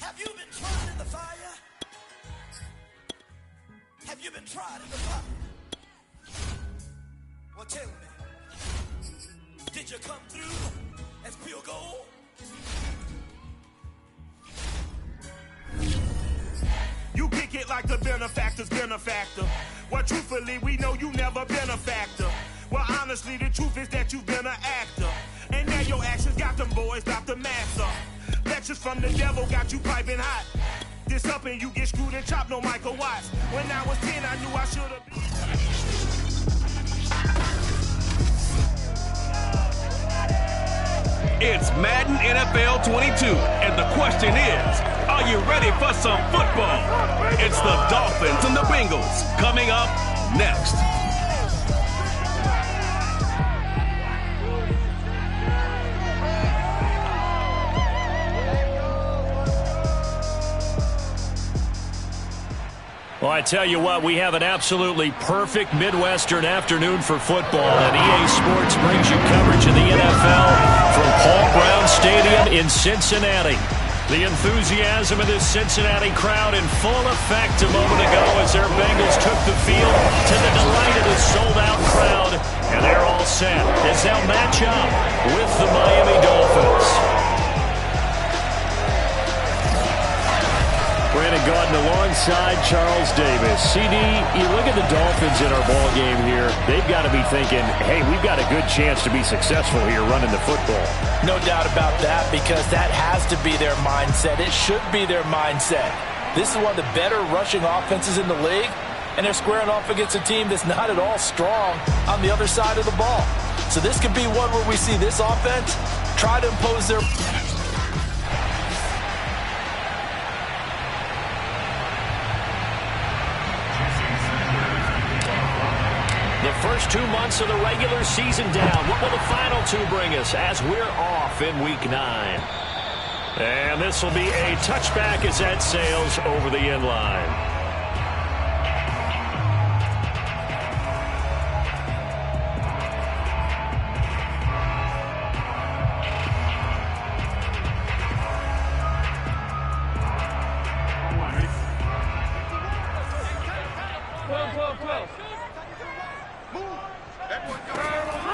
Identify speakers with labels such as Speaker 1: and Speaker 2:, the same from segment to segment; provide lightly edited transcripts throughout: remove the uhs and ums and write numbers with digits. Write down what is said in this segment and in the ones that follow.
Speaker 1: Have you been tried in the fire? Have you been tried in the fire? Well, tell me, did you come through as pure gold?
Speaker 2: You kick it like the benefactor's benefactor. Well, truthfully, we know you never been a factor. Well, honestly, the truth is that you've been an actor. And now your actions got them boys, got the mask up. Lectures from the devil got you piping hot. This up and you get screwed and chopped, no Michael Watts. When I was 10, I knew I should have been.
Speaker 3: It's Madden NFL 22, and the question is, are you ready for some football? It's the Dolphins and the Bengals coming up next.
Speaker 4: Well, I tell you what, we have an absolutely perfect Midwestern afternoon for football, and EA Sports brings you coverage of the NFL from Paul Brown Stadium in Cincinnati. The enthusiasm of this Cincinnati crowd in full effect a moment ago as their Bengals took the field to the delight of the sold-out crowd, and they're all set as they'll match up with the Miami Dolphins. Brandon Gaudin alongside Charles Davis. CD, you look at the Dolphins in our ball game here. They've got to be thinking, hey, we've got a good chance to be successful here running the football.
Speaker 5: No doubt about that, because that has to be their mindset. It should be their mindset. This is one of the better rushing offenses in the league, and they're squaring off against a team that's not at all strong on the other side of the ball. So this could be one where we see this offense try to impose their...
Speaker 4: The first 2 months of the regular season down. What will the final 2 bring us as we're off in Week 9? And this will be a touchback as that sails over the end line.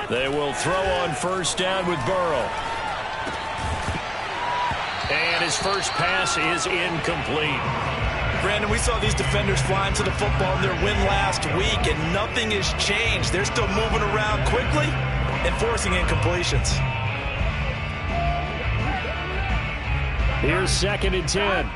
Speaker 4: They will throw on first down with Burrow. And his first pass is incomplete.
Speaker 5: Brandon, we saw these defenders flying to the football in their win last week, and nothing has changed. They're still moving around quickly and forcing incompletions.
Speaker 4: Here's 2nd and 10.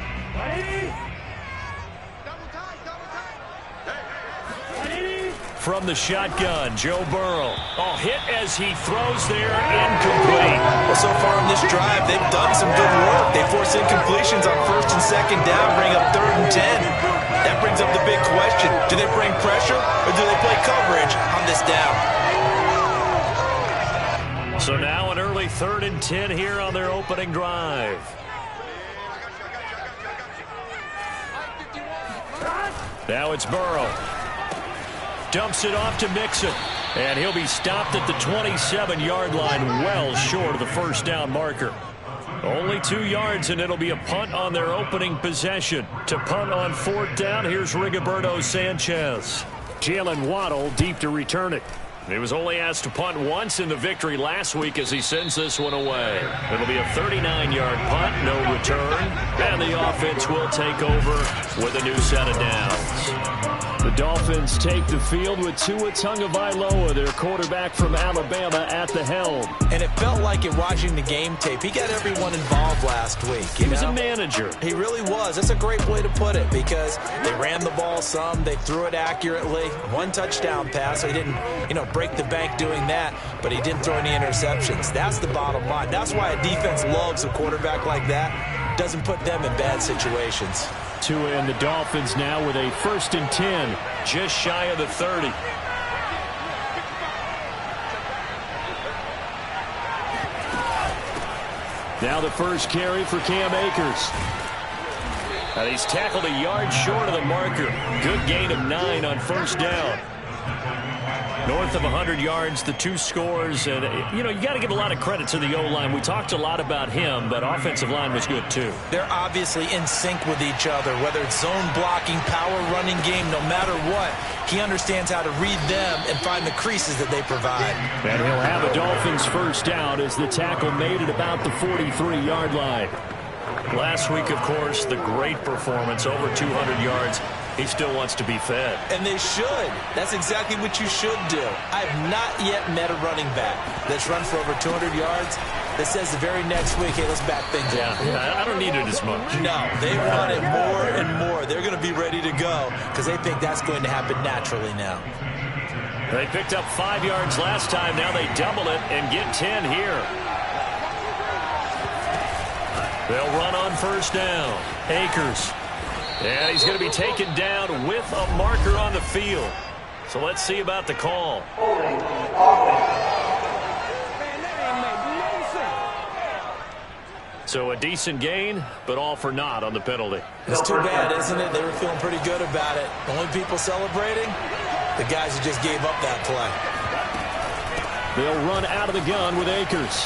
Speaker 4: From the shotgun, Joe Burrow. Oh, hit as he throws there, incomplete.
Speaker 5: Well, so far on this drive, they've done some good work. They force incompletions on 1st and 2nd down, bring up 3rd and 10. That brings up the big question. Do they bring pressure, or do they play coverage on this down?
Speaker 4: So now an early 3rd and 10 here on their opening drive. Now it's Burrow. Dumps it off to Mixon, and he'll be stopped at the 27-yard line, well short of the first down marker. Only 2 yards, and it'll be a punt on their opening possession. To punt on 4th down, here's Rigoberto Sanchez. Jalen Waddle deep to return it. He was only asked to punt once in the victory last week as he sends this one away. It'll be a 39-yard punt, no return, and the offense will take over with a new set of downs. The Dolphins take the field with Tua Tagovailoa, their quarterback from Alabama, at the helm.
Speaker 5: And it felt like it watching the game tape. He got everyone involved last week.
Speaker 4: He was a manager.
Speaker 5: He really was. That's a great way to put it, because they ran the ball some, they threw it accurately. 1 touchdown pass, so he didn't, break the bank doing that, but he didn't throw any interceptions. That's the bottom line. That's why a defense loves a quarterback like that. Doesn't put them in bad situations.
Speaker 4: Tua and the Dolphins now with a 1st and 10, just shy of the 30. Now the first carry for Cam Akers. And he's tackled a yard short of the marker. Good gain of 9 on 1st down. North of 100 yards, the 2 scores. And, you know, you got to give a lot of credit to the O-line. We talked a lot about him, but offensive line was good too.
Speaker 5: They're obviously in sync with each other, whether it's zone blocking, power running game, no matter what. He understands how to read them and find the creases that they provide.
Speaker 4: And he'll have a Dolphins first down as the tackle made it about the 43-yard line. Last week, of course, the great performance, over 200 yards. He still wants to be fed.
Speaker 5: And they should. That's exactly what you should do. I have not yet met a running back that's run for over 200 yards that says the very next week, hey, let's back things up.
Speaker 4: Yeah, I don't need it as much.
Speaker 5: No, they want it more and more. They're going to be ready to go because they think that's going to happen naturally now.
Speaker 4: They picked up 5 yards last time. Now they double it and get 10 here. They'll run on first down. Akers. And he's going to be taken down with a marker on the field. So let's see about the call. So a decent gain, but all for naught on the penalty.
Speaker 5: It's too bad, isn't it? They were feeling pretty good about it. The only people celebrating, the guys who just gave up that play.
Speaker 4: They'll run out of the gun with Akers.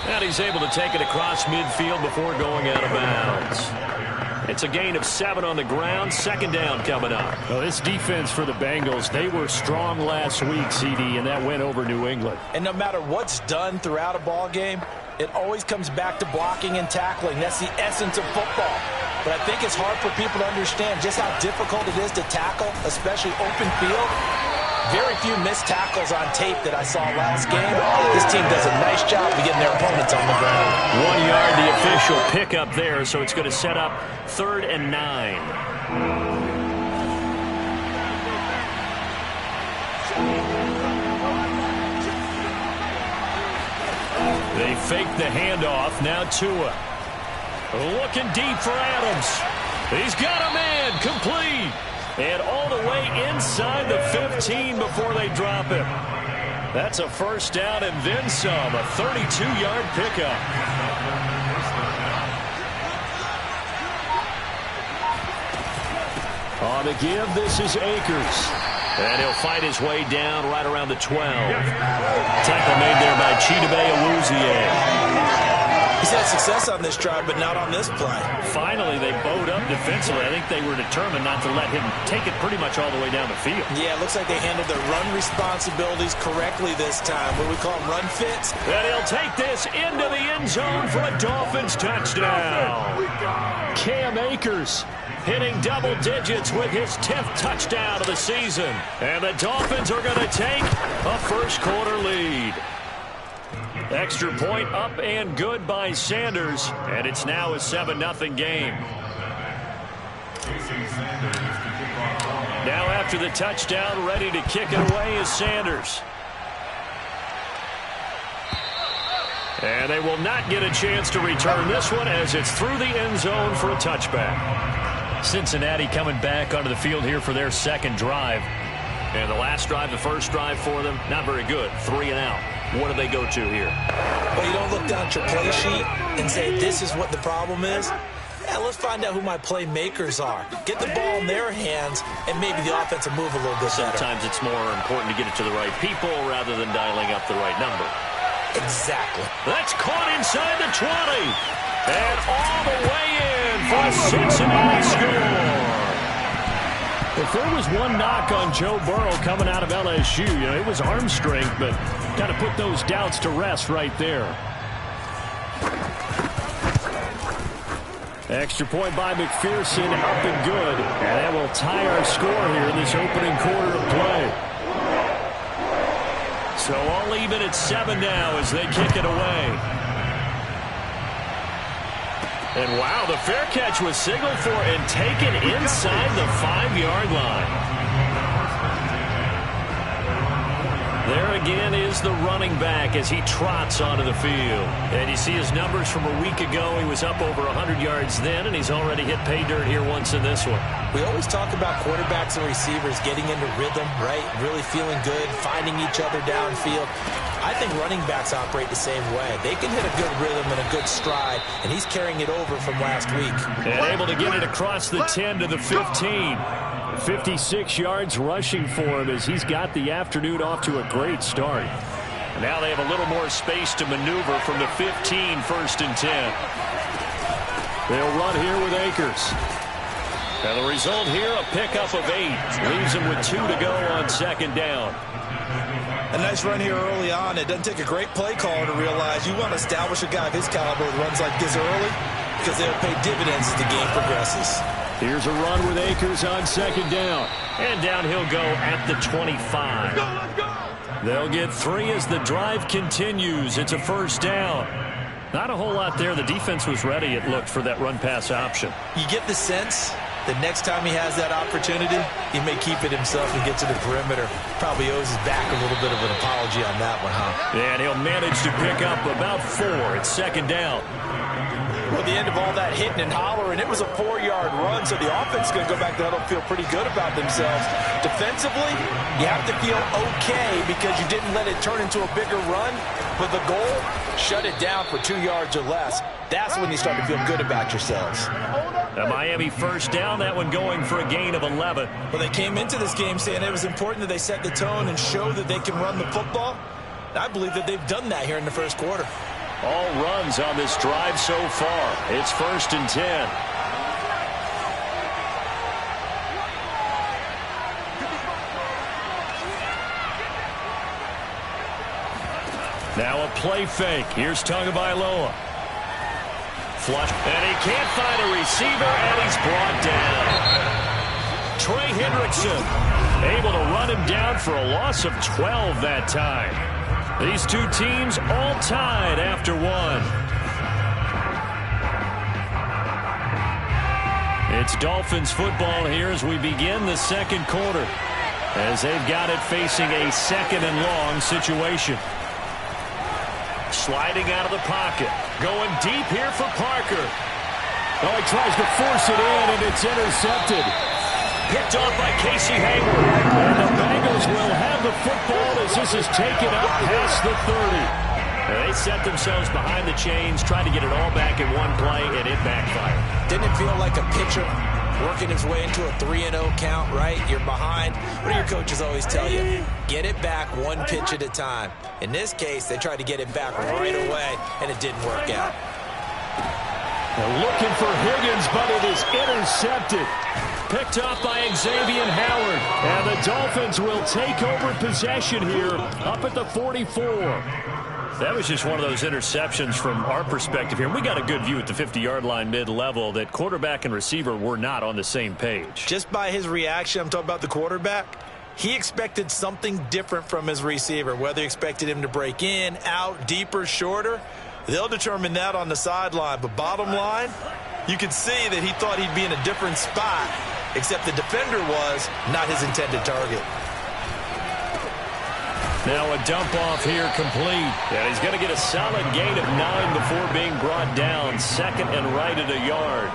Speaker 4: And he's able to take it across midfield before going out of bounds. It's a gain of 7 on the ground. Second down coming up. Well, this defense for the Bengals, they were strong last week, CD, and that went over New England.
Speaker 5: And no matter what's done throughout a ball game, it always comes back to blocking and tackling. That's the essence of football. But I think it's hard for people to understand just how difficult it is to tackle, especially open field. Very few missed tackles on tape that I saw last game. This team does a nice job of getting their opponents on the ground.
Speaker 4: 1 yard, the official pickup there, so it's going to set up 3rd and 9. They fake the handoff. Now Tua. Looking deep for Adams. He's got a man. Complete. And all the way inside the 15 before they drop him. That's a first down and then some. A 32-yard pickup. On the give, this is Akers. And he'll fight his way down right around the 12. Tackle made there by Chidobe Awuzie.
Speaker 5: He's had success on this drive, but not on this play.
Speaker 4: Finally, they bowed up defensively. I think they were determined not to let him take it pretty much all the way down the field.
Speaker 5: Yeah, it looks like they handled their run responsibilities correctly this time. What do we call them, run fits?
Speaker 4: And he'll take this into the end zone for a Dolphins touchdown. Cam Akers hitting double digits with his 10th touchdown of the season. And the Dolphins are going to take a first quarter lead. Extra point up and good by Sanders, and it's now a 7-0 game. Now after the touchdown, ready to kick it away is Sanders. And they will not get a chance to return this one as it's through the end zone for a touchback. Cincinnati coming back onto the field here for their second drive. And the last drive, the first drive for them, not very good. 3 and out. What do they go to here?
Speaker 5: Well, you don't look down at your play sheet and say, this is what the problem is. Yeah, let's find out who my playmakers are. Get the ball in their hands, and maybe the offense will move a little bit better.
Speaker 4: Sometimes it's more important to get it to the right people rather than dialing up the right number.
Speaker 5: Exactly.
Speaker 4: That's caught inside the 20. And all the way in for a Cincinnati score. If there was one knock on Joe Burrow coming out of LSU, you know, it was arm strength, but got to put those doubts to rest right there. Extra point by McPherson, up and good. And that will tie our score here in this opening quarter of play. So all even at 7 now as they kick it away. And wow, the fair catch was signaled for and taken inside the 5-yard line. There again is the running back as he trots onto the field. And you see his numbers from a week ago. He was up over 100 yards then, and he's already hit pay dirt here once in this one.
Speaker 5: We always talk about quarterbacks and receivers getting into rhythm, right? Really feeling good, finding each other downfield. I think running backs operate the same way. They can hit a good rhythm and a good stride, and he's carrying it over from last week.
Speaker 4: And able to get it across the 10 to the 15. 56 yards rushing for him as he's got the afternoon off to a great start. And now they have a little more space to maneuver from the 15, 1st and 10. They'll run here with Akers. And the result here, a pickup of 8. Leaves him with 2 to go on 2nd down.
Speaker 5: A nice run here early on. It doesn't take a great play caller to realize you want to establish a guy of his caliber that runs like this early because they'll pay dividends as the game progresses.
Speaker 4: Here's a run with Akers on 2nd down. And down he'll go at the 25.
Speaker 2: Let's go!
Speaker 4: They'll get 3 as the drive continues. It's a 1st down. Not a whole lot there. The defense was ready, it looked, for that run-pass option.
Speaker 5: You get the sense that next time he has that opportunity, he may keep it himself and get to the perimeter. Probably owes his back a little bit of an apology on that one, huh?
Speaker 4: And he'll manage to pick up about 4. It's 2nd down.
Speaker 5: Well, the end of all that hitting and hollering, it was a 4-yard run, so the offense is going to go back to huddle and feel pretty good about themselves. Defensively, you have to feel okay because you didn't let it turn into a bigger run, but the goal, shut it down for 2 yards or less. That's when you start to feel good about yourselves.
Speaker 4: A Miami 1st down, that one going for a gain of 11.
Speaker 5: Well, they came into this game saying it was important that they set the tone and show that they can run the football. I believe that they've done that here in the 1st quarter.
Speaker 4: All runs on this drive so far. It's 1st and 10. Now a play fake. Here's Tagovailoa. Flush. And he can't find a receiver, and he's brought down. Trey Hendrickson able to run him down for a loss of 12 that time. These two teams all tied after 1. It's Dolphins football here as we begin the 2nd quarter, as they've got it facing a 2nd and long situation. Sliding out of the pocket. Going deep here for Parker. Oh, he tries to force it in, and it's intercepted. Picked off by Casey Hayward. And the Bengals will have the football as this is taken up past the 30. And they set themselves behind the chains, trying to get it all back in one play, and it backfired.
Speaker 5: Didn't it feel like a pitcher working his way into a 3-0 count, right? You're behind. What do your coaches always tell you? Get it back 1 pitch at a time. In this case, they tried to get it back right away, and it didn't work out.
Speaker 4: They're looking for Higgins, but it is intercepted. Picked off by Xavier Howard. And the Dolphins will take over possession here up at the 44. That was just one of those interceptions from our perspective here. We got a good view at the 50-yard line mid-level that quarterback and receiver were not on the same page.
Speaker 5: Just by his reaction, I'm talking about the quarterback, he expected something different from his receiver. Whether he expected him to break in, out, deeper, shorter, they'll determine that on the sideline. But bottom line, you could see that he thought he'd be in a different spot, except the defender was not his intended target.
Speaker 4: Now a dump off here complete. And he's going to get a solid gain of 9 before being brought down. 2nd and right at a yard.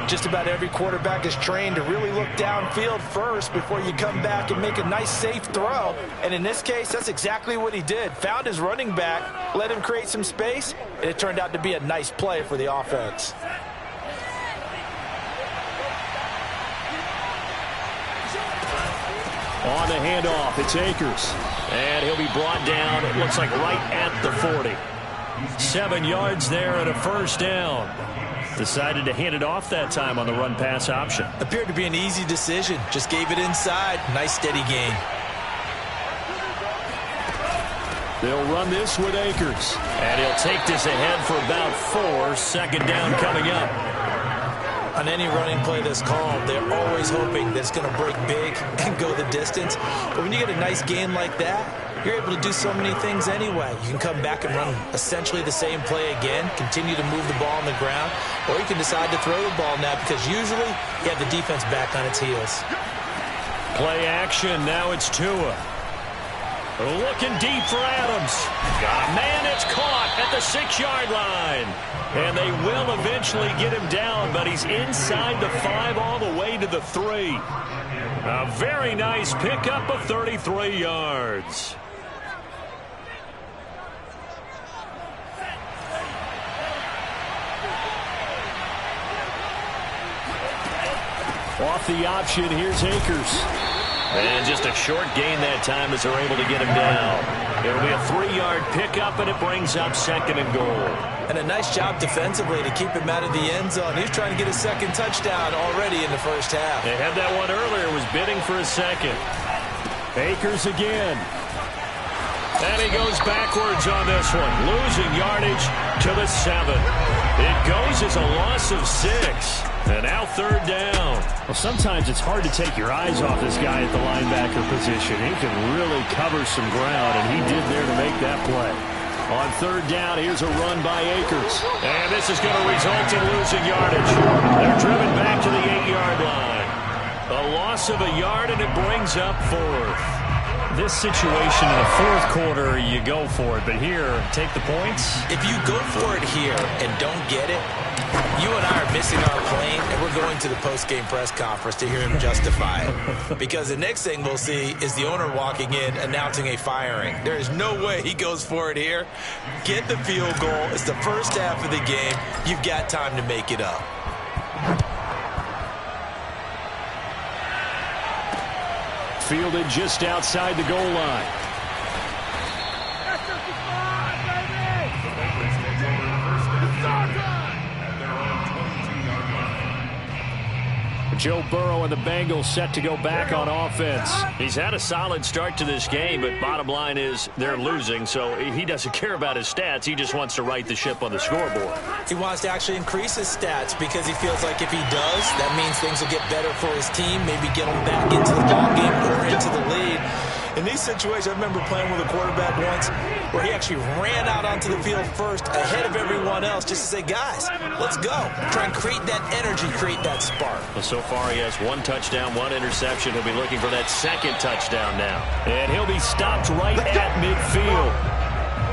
Speaker 5: Just about every quarterback is trained to really look downfield first before you come back and make a nice, safe throw. And in this case, that's exactly what he did. Found his running back, let him create some space, and it turned out to be a nice play for the offense.
Speaker 4: On the handoff, it's Akers. And he'll be brought down, it looks like right at the 40. 7 yards there and a 1st down. Decided to hand it off that time on the run-pass option.
Speaker 5: Appeared to be an easy decision. Just gave it inside. Nice, steady gain.
Speaker 4: They'll run this with Akers. And he'll take this ahead for about 4. 2nd down coming up.
Speaker 5: On any running play that's called, they're always hoping that it's going to break big and go the distance. But when you get a nice gain like that, you're able to do so many things anyway. You can come back and run essentially the same play again, continue to move the ball on the ground, or you can decide to throw the ball now because usually you have the defense back on its heels.
Speaker 4: Play action. Now it's Tua. Looking deep for Adams. Got a man. It's caught at the 6-yard line. And they will eventually get him down, but he's inside the 5 all the way to the 3. A very nice pickup of 33 yards. Off the option, here's Akers. And just a short gain that time as they're able to get him down. It'll be a 3-yard pickup, and it brings up 2nd and goal.
Speaker 5: And a nice job defensively to keep him out of the end zone. He's trying to get a second touchdown already in the first half.
Speaker 4: They had that one earlier, was bidding for a second. Akers again. And he goes backwards on this one, losing yardage to the 7. It goes as a loss of 6. And now 3rd down. Well, sometimes it's hard to take your eyes off this guy at the linebacker position. He can really cover some ground, and he did there to make that play. On 3rd down, here's a run by Akers. And this is going to result in losing yardage. They're driven back to the 8-yard line. A loss of a yard, and it brings up 4th. This situation in the 4th quarter, you go for it. But here, take the points.
Speaker 5: If you go for it here and don't get it, you and I are missing our plane, and we're going to the post-game press conference to hear him justify it. Because the next thing we'll see is the owner walking in announcing a firing. There is no way he goes for it here. Get the field goal. It's the first half of the game. You've got time to make it up.
Speaker 4: Fielded just outside the goal line. Joe Burrow and the Bengals set to go back on offense. He's had a solid start to this game, but bottom line is they're losing, so he doesn't care about his stats. He just wants to right the ship on the scoreboard.
Speaker 5: He wants to actually increase his stats because he feels like if he does, that means things will get better for his team, maybe get him back into the ballgame or into the lead. In these situations, I remember playing with a quarterback once where he actually ran out onto the field first ahead of everyone else just to say, guys, let's go. Try and create that energy, create that spark.
Speaker 4: Well, so far he has 1 touchdown, 1 interception. He'll be looking for that 2nd touchdown now. And he'll be stopped right at midfield.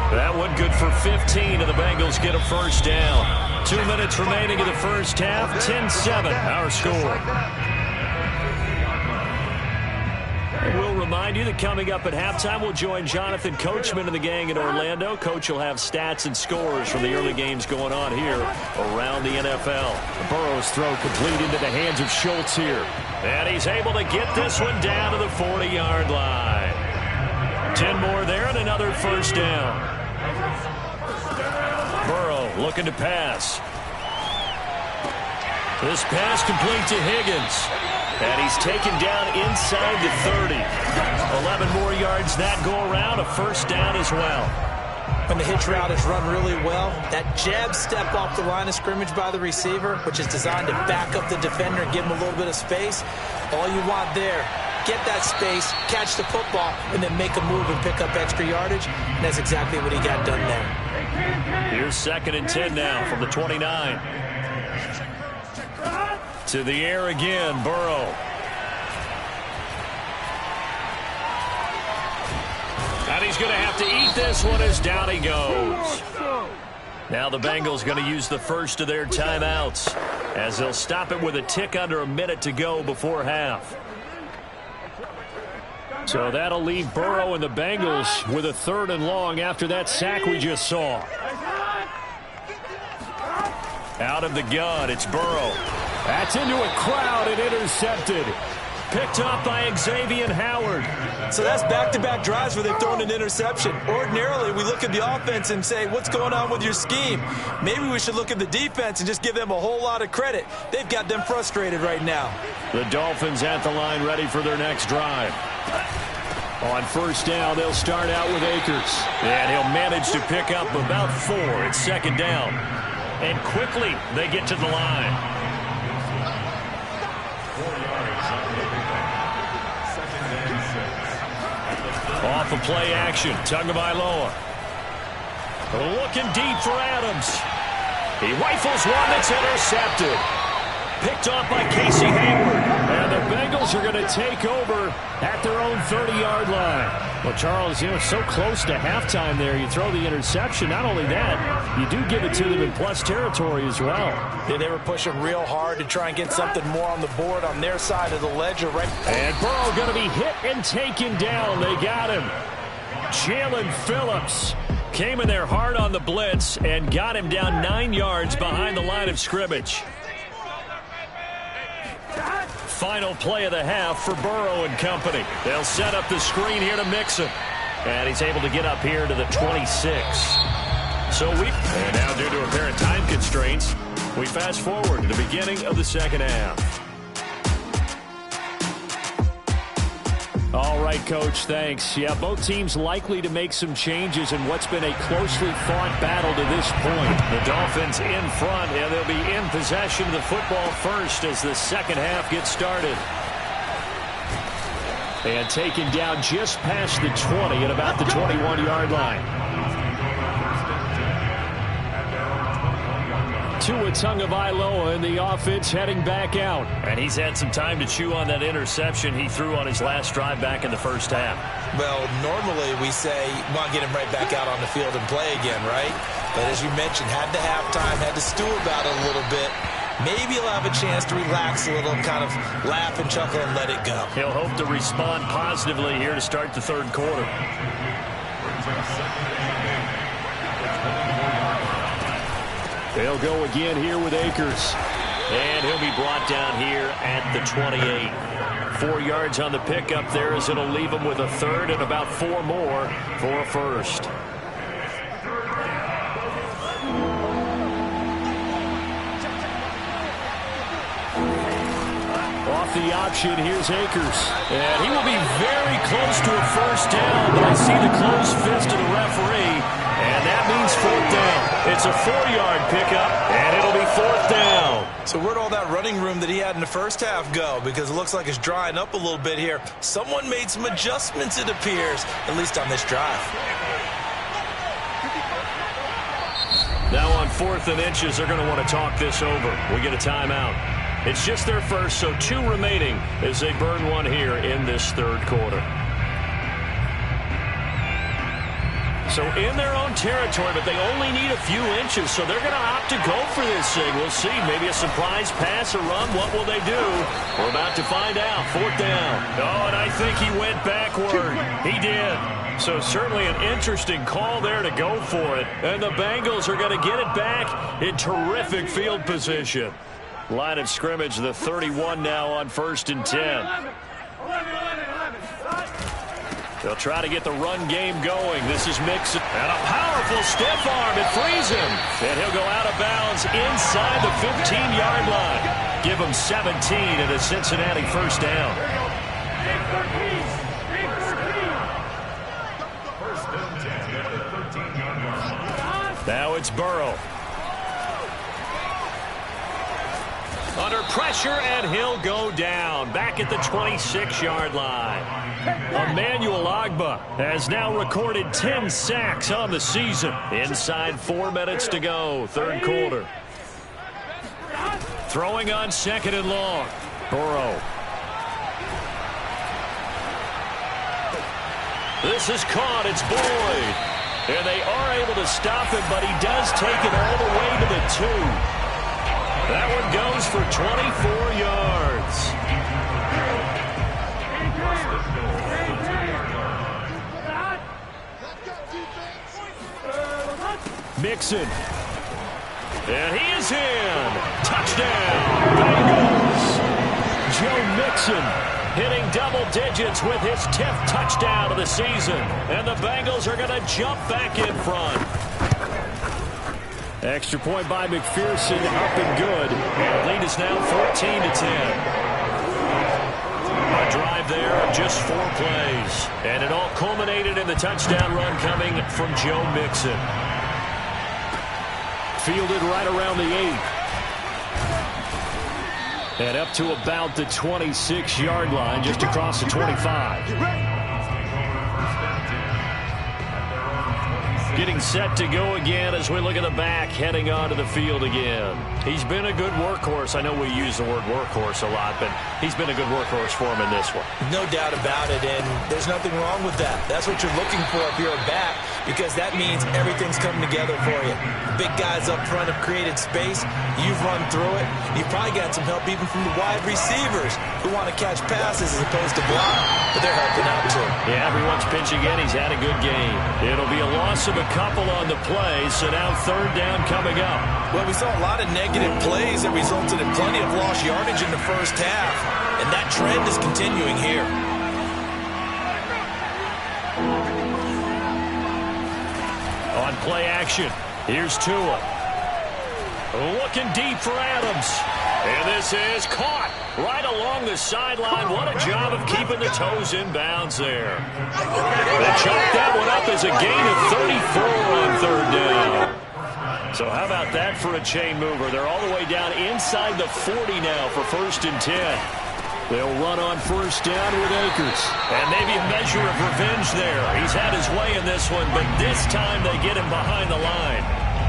Speaker 4: That one good for 15, and the Bengals get a first down. 2 minutes remaining in the first half, 10-7, our score. We'll remind you that coming up at halftime, we'll join Jonathan Coachman and the gang in Orlando. Coach will have stats and scores from the early games going on here around the NFL. Burrow's throw complete into the hands of Schultz here. And he's able to get this one down to the 40-yard line. 10 more there and another first down. Burrow looking to pass. This pass complete to Higgins. And he's taken down inside the 30. 11 more yards that go around, a first down as well.
Speaker 5: When the hitch route is run really well, that jab step off the line of scrimmage by the receiver, which is designed to back up the defender and give him a little bit of space, all you want there, get that space, catch the football, and then make a move and pick up extra yardage. And that's exactly what he got done there.
Speaker 4: Here's 2nd and 10 now from the 29. To the air again, Burrow. And he's going to have to eat this one as down he goes. Now the Bengals going to use the first of their timeouts as they'll stop it with a tick under a minute to go before half. So that'll leave Burrow and the Bengals with a 3rd and long after that sack we just saw. Out of the gun, it's Burrow. That's into a crowd and intercepted. Picked off by Xavier Howard.
Speaker 5: So that's back-to-back drives where they've thrown an interception. Ordinarily, we look at the offense and say, what's going on with your scheme? Maybe we should look at the defense and just give them a whole lot of credit. They've got them frustrated right now.
Speaker 4: The Dolphins at the line ready for their next drive. On first down, they'll start out with Akers. And he'll manage to pick up about 4. It's 2nd down. And quickly, they get to the line. Off of play action, Tagovailoa. Looking deep for Adams. He rifles one that's intercepted. Picked off by Casey Hayward. And the Bengals are going to take over at their own 30-yard line. Well, Charles, so close to halftime there. You throw the interception. Not only that, you do give it to them in plus territory as well.
Speaker 5: Yeah, they were pushing real hard to try and get something more on the board on their side of the ledger. Right.
Speaker 4: And Burrow going to be hit and taken down. They got him. Jalen Phillips came in there hard on the blitz and got him down 9 yards behind the line of scrimmage. final play of the half for Burrow and company. They'll set up the screen here to Mixon. And he's able to get up here to the 26. And now due to apparent time constraints, we fast forward to the beginning of the second half. All right, Coach, thanks. Yeah, both teams likely to make some changes in what's been a closely fought battle to this point. The Dolphins in front, and they'll be in possession of the football first as the second half gets started. And taken down just past the 20 at about the 21-yard line. Tua Tagovailoa in the offense heading back out. And he's had some time to chew on that interception he threw on his last drive back in the first half.
Speaker 5: Well, normally we say, want to get him right back out on the field and play again, right? But as you mentioned, had the halftime, had to stew about it a little bit. Maybe he'll have a chance to relax a little and kind of laugh and chuckle and let it go.
Speaker 4: He'll hope to respond positively here to start the third quarter. They'll go again here with Akers. And he'll be brought down here at the 28. 4 yards on the pickup there as it'll leave him with a third and about 4 more for a first. Off the option, here's Akers. And he will be very close to a first down, but I see the closed fist of the referee. And that means fourth down. It's a 4-yard pickup, and it'll be fourth down.
Speaker 5: So where'd all that running room that he had in the first half go? Because it looks like it's drying up a little bit here. Someone made some adjustments, it appears, at least on this drive.
Speaker 4: Now on 4th and inches, they're going to want to talk this over. We get a timeout. It's just their first, so 2 remaining as they burn one here in this third quarter. So in their own territory, but they only need a few inches, so they're going to opt to go for this thing. We'll see. Maybe a surprise pass or run. What will they do? We're about to find out. Fourth down. Oh, and I think he went backward. He did. So certainly an interesting call there to go for it. And the Bengals are going to get it back in terrific field position. Line of scrimmage, the 31 now on 1st and 10. They'll try to get the run game going. This is Mixon. And a powerful stiff arm. It frees him. And he'll go out of bounds inside the 15-yard line. Give him 17 and a Cincinnati first down. Now it's Burrow. Under pressure, and he'll go down. Back at the 26-yard line. Emmanuel Ogbah has now recorded 10 sacks on the season. Inside 4 minutes to go, third quarter. Throwing on 2nd and long. Burrow. This is caught. It's Boyd. And they are able to stop him, but he does take it all the way to the 2. That one goes for 24 yards. Mixon. And he is in. Touchdown, Bengals. Joe Mixon hitting double digits with his 10th touchdown of the season. And the Bengals are going to jump back in front. Extra point by McPherson, up and good. And the lead is now 14-10. A drive there of just 4 plays. And it all culminated in the touchdown run coming from Joe Mixon. Fielded right around the 8. And up to about the 26-yard line, just across the 25. Getting set to go again as we look at the back, heading onto the field again. He's been a good workhorse. I know we use the word workhorse a lot, but he's been a good workhorse for him in this one.
Speaker 5: No doubt about it, and there's nothing wrong with that. That's what you're looking for if you're a back, because that means everything's coming together for you. The big guys up front have created space. You've run through it. You've probably got some help even from the wide receivers who want to catch passes as opposed to block, but they're helping out too.
Speaker 4: Yeah, everyone's pitching in. He's had a good game. It'll be a loss of a a couple on the play, so now third down coming up.
Speaker 5: Well, we saw a lot of negative plays that resulted in plenty of lost yardage in the first half, and that trend is continuing here.
Speaker 4: On play action, here's Tua. Looking deep for Adams. And this is caught right along the sideline. What a job of keeping the toes in bounds there. They chalk that one up as a gain of 34 on third down. So how about that for a chain mover? They're all the way down inside the 40 now for 1st and 10. They'll run on first down with Akers. And maybe a measure of revenge there. He's had his way in this one, but this time they get him behind the line.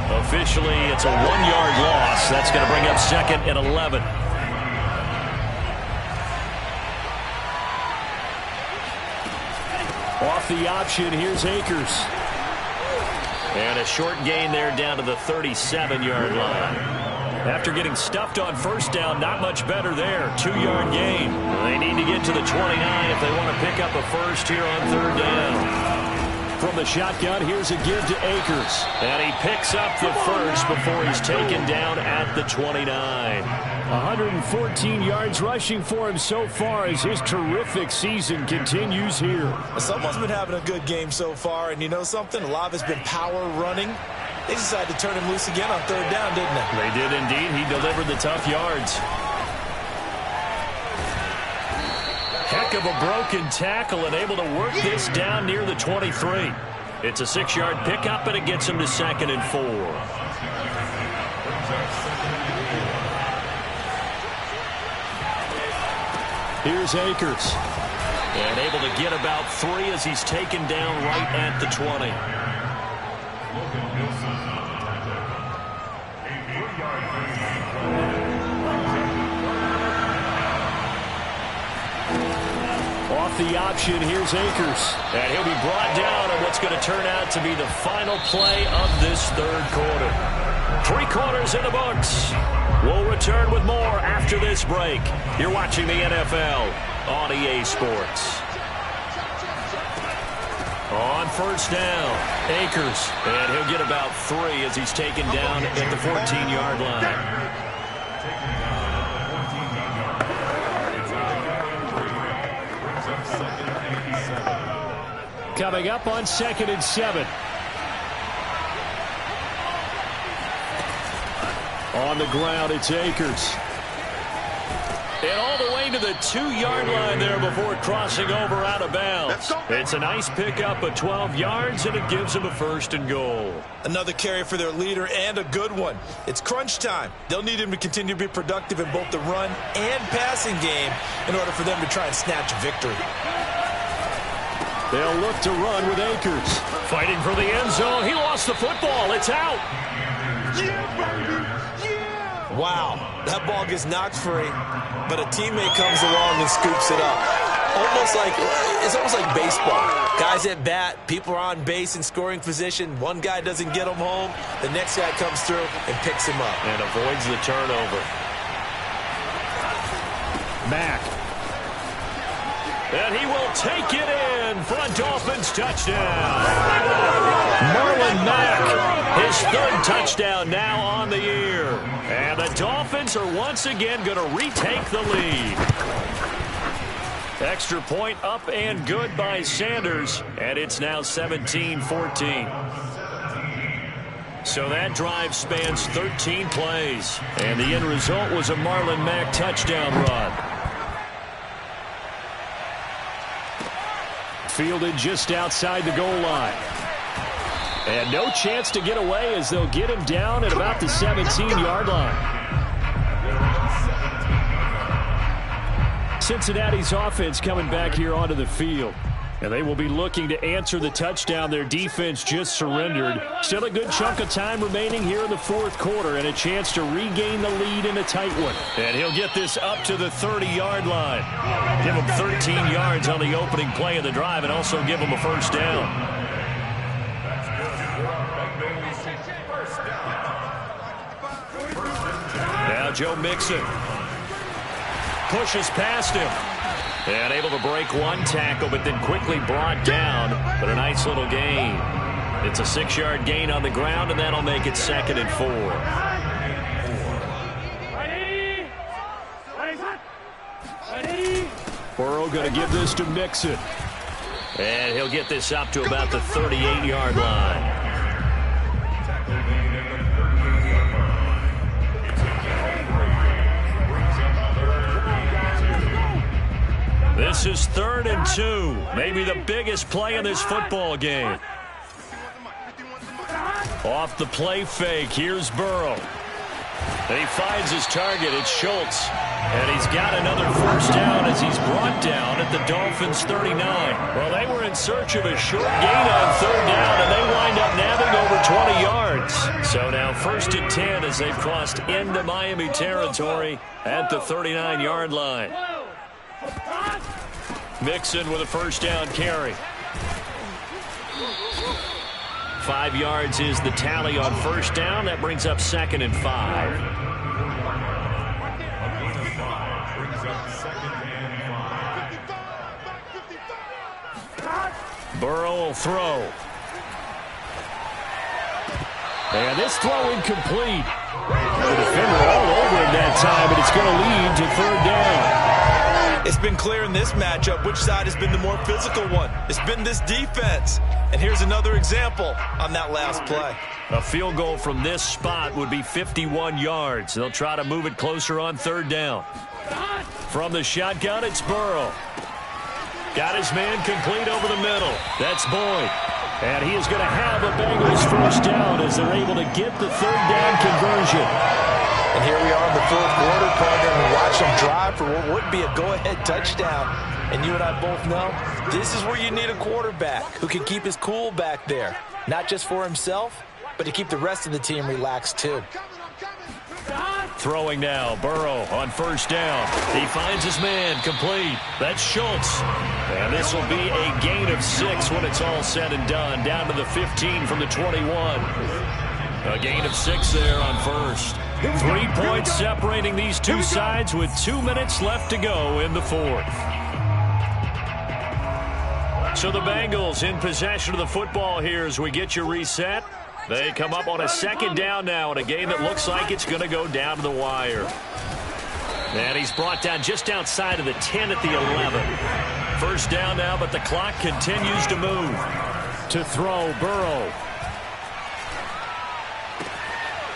Speaker 4: Officially, it's a 1-yard loss. That's going to bring up 2nd and 11. Off the option, here's Akers. And a short gain there down to the 37-yard line. After getting stuffed on first down, not much better there. 2-yard gain. They need to get to the 29 if they want to pick up a first here on third down. From the shotgun, here's a give to Akers. And he picks up the first before he's taken down at the 29. 114 yards rushing for him so far as his terrific season continues here.
Speaker 5: Someone's been having a good game so far, and you know something? A lot of it's been power running. They decided to turn him loose again on third down, didn't they?
Speaker 4: They did indeed. He delivered the tough yards. Heck of a broken tackle and able to work this down near the 23. It's a 6-yard pickup, and it gets him to 2nd and 4. Here's Akers. And able to get about 3 as he's taken down right at the 20. Off the option, here's Akers. And he'll be brought down on what's going to turn out to be the final play of this third quarter. 3 quarters in the books. We'll return with more after this break. You're watching the NFL on EA Sports. On first down, Akers. And he'll get about 3 as he's taken down at the 14-yard line. Coming up on 2nd and 7. On the ground, it's Akers. And all the way to the 2-yard line there before crossing over out of bounds. It's a nice pickup of 12 yards, and it gives them a 1st and goal.
Speaker 5: Another carry for their leader, and a good one. It's crunch time. They'll need him to continue to be productive in both the run and passing game in order for them to try and snatch a victory.
Speaker 4: They'll look to run with Akers. Fighting for the end zone. He lost the football. It's out.
Speaker 5: Wow, that ball gets knocked free, but a teammate comes along and scoops it up. It's almost like baseball. Guys at bat, people are on base in scoring position. One guy doesn't get him home. The next guy comes through and picks him up.
Speaker 4: And avoids the turnover. Mack. And he will take it in for a Dolphins touchdown. Marlon Mack, his 3rd touchdown now on the year. And the Dolphins are once again going to retake the lead. Extra point up and good by Sanders. And it's now 17-14. So that drive spans 13 plays. And the end result was a Marlon Mack touchdown run. Fielded just outside the goal line. And no chance to get away as they'll get him down at about the 17-yard line. Cincinnati's offense coming back here onto the field. And they will be looking to answer the touchdown their defense just surrendered. Still a good chunk of time remaining here in the 4th quarter and a chance to regain the lead in a tight one. And he'll get this up to the 30-yard line. Give him 13 yards on the opening play of the drive and also give him a 1st down. Now Joe Mixon pushes past him. And able to break one tackle, but then quickly brought down. But a nice little gain. It's a 6-yard gain on the ground, and that'll make it 2nd and 4. Burrow going to give this to Mixon. And he'll get this up to about the 38-yard line. This is 3rd and 2. Maybe the biggest play in this football game. Off the play fake, here's Burrow. And he finds his target, it's Schultz. And he's got another 1st down as he's brought down at the Dolphins' 39. Well, they were in search of a short gain on 3rd down, and they wind up nabbing over 20 yards. So now 1st and 10 as they've crossed into Miami territory at the 39-yard line. Mixon with a 1st down carry. 5 yards is the tally on 1st down. That brings up 2nd and 5. Burrow will throw. And this throw incomplete. The defender all over him that time, but it's going to lead to 3rd down.
Speaker 5: It's been clear in this matchup which side has been the more physical one. It's been this defense. And here's another example on that last play.
Speaker 4: A field goal from this spot would be 51 yards. They'll try to move it closer on 3rd down. From the shotgun, it's Burrow. Got his man complete over the middle. That's Boyd. And he is going to have a Bengals 1st down as they're able to get the 3rd down conversion.
Speaker 5: And here we are in the 4th quarter, partner, and watch them drive for what would be a go-ahead touchdown. And you and I both know this is where you need a quarterback who can keep his cool back there. Not just for himself, but to keep the rest of the team relaxed too.
Speaker 4: Throwing now, Burrow on 1st down. He finds his man complete. That's Schultz. And this will be a gain of 6 when it's all said and done. Down to the 15 from the 21. A gain of 6 there on 1st. 3 points separating these two sides with 2 minutes left to go in the 4th. So the Bengals in possession of the football here as we get you reset. They come up on a 2nd down now in a game that looks like it's going to go down to the wire. And he's brought down just outside of the 10 at the 11. 1st down now, but the clock continues to move. To throw, Burrow.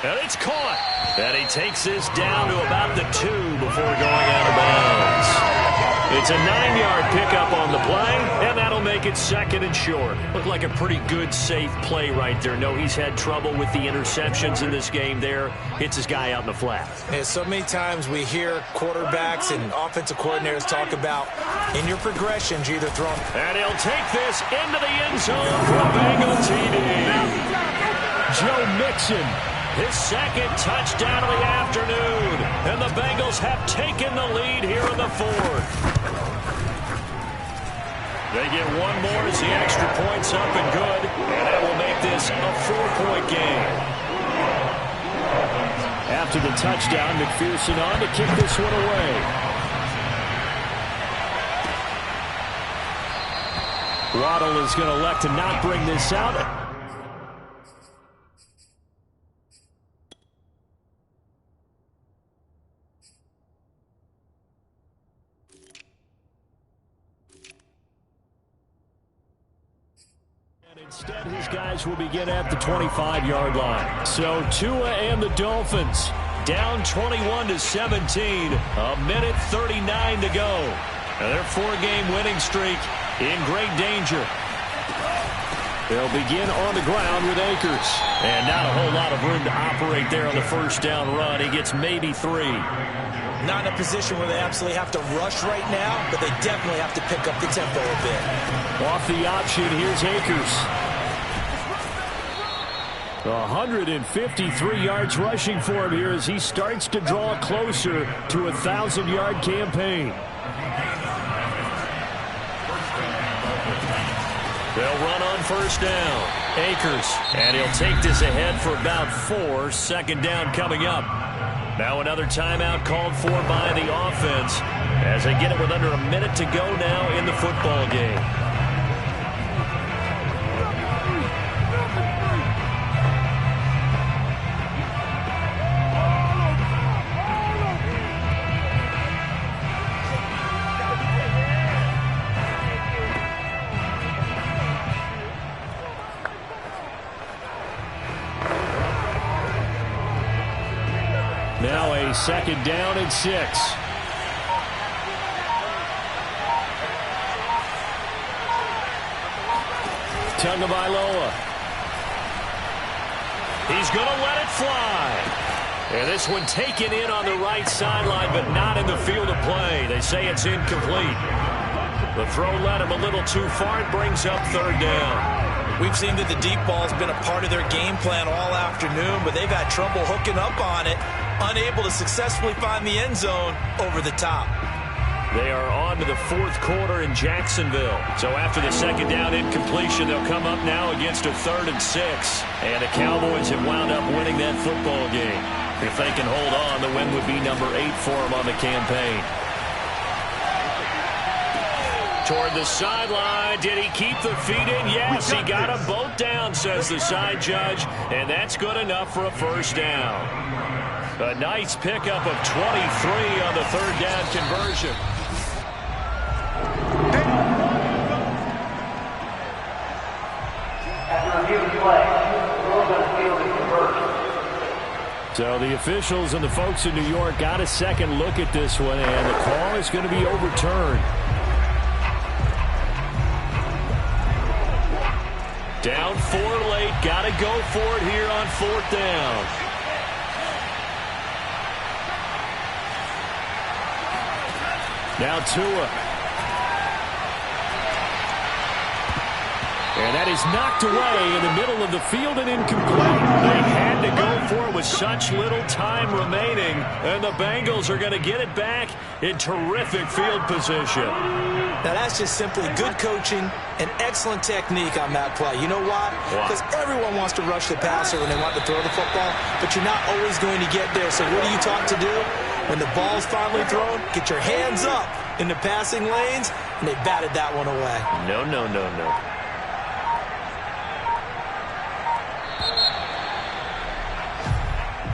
Speaker 4: And it's caught. And he takes this down to about the 2 before going out of bounds. It's a 9-yard pickup on the play, and that'll make it 2nd and short. Looked like a pretty good, safe play right there. No, he's had trouble with the interceptions in this game there. Hits his guy out in the flat.
Speaker 5: Yeah, so many times we hear quarterbacks and offensive coordinators talk about in your progressions, you either throw.
Speaker 4: And he'll take this into the end zone for a Bengal TD. Joe Mixon. His 2nd touchdown of the afternoon. And the Bengals have taken the lead here in the 4th. They get one more as the extra point's up and good. And that will make this a 4-point game. After the touchdown, McPherson on to kick this one away. Waddle is going to elect to not bring this out. Instead, his guys will begin at the 25-yard line. So Tua and the Dolphins down 21-17. A minute 39 to go. And their 4-game winning streak in great danger. They'll begin on the ground with Akers. And not a whole lot of room to operate there on the 1st down run. He gets maybe 3.
Speaker 5: Not in a position where they absolutely have to rush right now, but they definitely have to pick up the tempo a bit.
Speaker 4: Off the option, here's Akers. 153 yards rushing for him here as he starts to draw closer to a 1,000-yard campaign. They'll run on 1st down. Akers, and he'll take this ahead for about 4. 2nd down coming up. Now another timeout called for by the offense as they get it with under a minute to go now in the football game. a 2nd down and 6. Tagovailoa. He's going to let it fly. And this one taken in on the right sideline, but not in the field of play. They say it's incomplete. The throw led him a little too far. It brings up 3rd down.
Speaker 5: We've seen that the deep ball has been a part of their game plan all afternoon, but they've had trouble hooking up on it, unable to successfully find the end zone over the top.
Speaker 4: They are on to the 4th quarter in Jacksonville. So after the 2nd down incompletion, they'll come up now against a 3rd and 6. And the Cowboys have wound up winning that football game. If they can hold on, the win would be number 8 for them on the campaign. Toward the sideline. Did he keep the feet in? Yes, he got them both down, says the side judge. And that's good enough for a 1st down. A nice pickup of 23 on the 3rd down conversion. So the officials and the folks in New York got a second look at this one, and the call is going to be overturned. Down 4 late. Got to go for it here on 4th down. Now Tua. And that is knocked away in the middle of the field and incomplete. They had to go for it with such little time remaining. And the Bengals are going to get it back in terrific field position.
Speaker 5: Now that's just simply good coaching and excellent technique on that play. You know why? Because everyone wants to rush the passer when they want to throw the football, but you're not always going to get there. So what are you taught to do? When the ball's finally thrown, get your hands up in the passing lanes, and they batted that one away.
Speaker 4: No, no, no, no.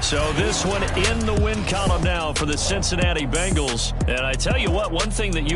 Speaker 4: So this one in the win column now for the Cincinnati Bengals. And I tell you what, one thing that you